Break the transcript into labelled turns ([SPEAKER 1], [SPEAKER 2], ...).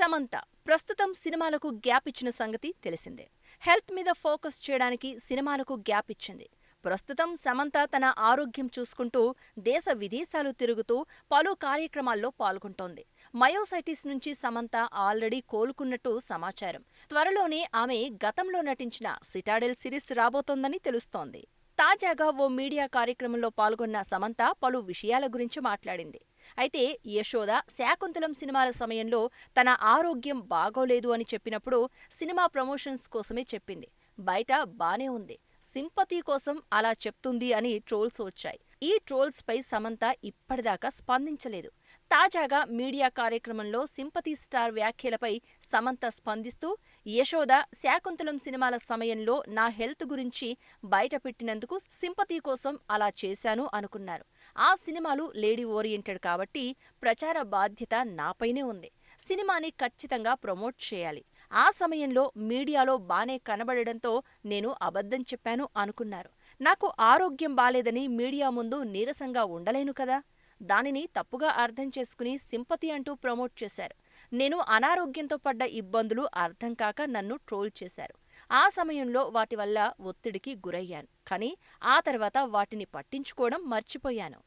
[SPEAKER 1] సమంత ప్రస్తుతం సినిమాలకు గ్యాప్ ఇచ్చిన సంగతి తెలిసిందే. హెల్త్ మీద ఫోకస్ చేయడానికి సినిమాలకు గ్యాప్ ఇచ్చింది. ప్రస్తుతం సమంత తన ఆరోగ్యం చూసుకుంటూ దేశ విదేశాలు తిరుగుతూ పలు కార్యక్రమాల్లో పాల్గొంటోంది. మయోసైటిస్ నుంచి సమంత ఆల్రెడీ కోలుకున్నట్టు సమాచారం. త్వరలోనే ఆమె గతంలో నటించిన సిటాడెల్ సిరీస్ రాబోతోందని తెలుస్తోంది. తాజాగా ఓ మీడియా కార్యక్రమంలో పాల్గొన్న సమంత పలు విషయాల గురించి మాట్లాడింది. అయితే యశోద, శాకుంతలం సినిమాల సమయంలో తన ఆరోగ్యం బాగోలేదు అని చెప్పినప్పుడు సినిమా ప్రమోషన్స్ కోసమే చెప్పింది. బయట బానే ఉంది, సింపతి కోసం అలా చెప్తుంది అని ట్రోల్స్ వచ్చాయి. ఈ ట్రోల్స్ పై సమంత ఇప్పటిదాకా స్పందించలేదు. తాజాగా మీడియా కార్యక్రమంలో సింపతి స్టార్ వ్యాఖ్యలపై సమంత స్పందిస్తూ, యశోద, శాకుంతలం సినిమాల సమయంలో నా హెల్త్ గురించి బయటపెట్టినందుకు సింపతి కోసం అలా చేశాను అనుకున్నారు. ఆ సినిమాలు లేడీ ఓరియంటెడ్ కాబట్టి ప్రచార బాధ్యత నాపైనే ఉంది. సినిమాని ఖచ్చితంగా ప్రమోట్ చేయాలి. ఆ సమయంలో మీడియాలో బానే కనబడడంతో నేను అబద్ధం చెప్పాను అనుకున్నారు. నాకు ఆరోగ్యం బాలేదని మీడియా ముందు నీరసంగా ఉండలేను కదా. దానిని తప్పుగా అర్థం చేసుకుని సింపతి అంటూ ప్రమోట్ చేశారు. నేను అనారోగ్యంతో పడ్డ ఇబ్బందులు అర్థం కాక నన్ను ట్రోల్ చేశారు. ఆ సమయంలో వాటి వల్ల ఒత్తిడికి గురయ్యాను. కానీ ఆ తర్వాత వాటిని పట్టించుకోవడం మర్చిపోయాను.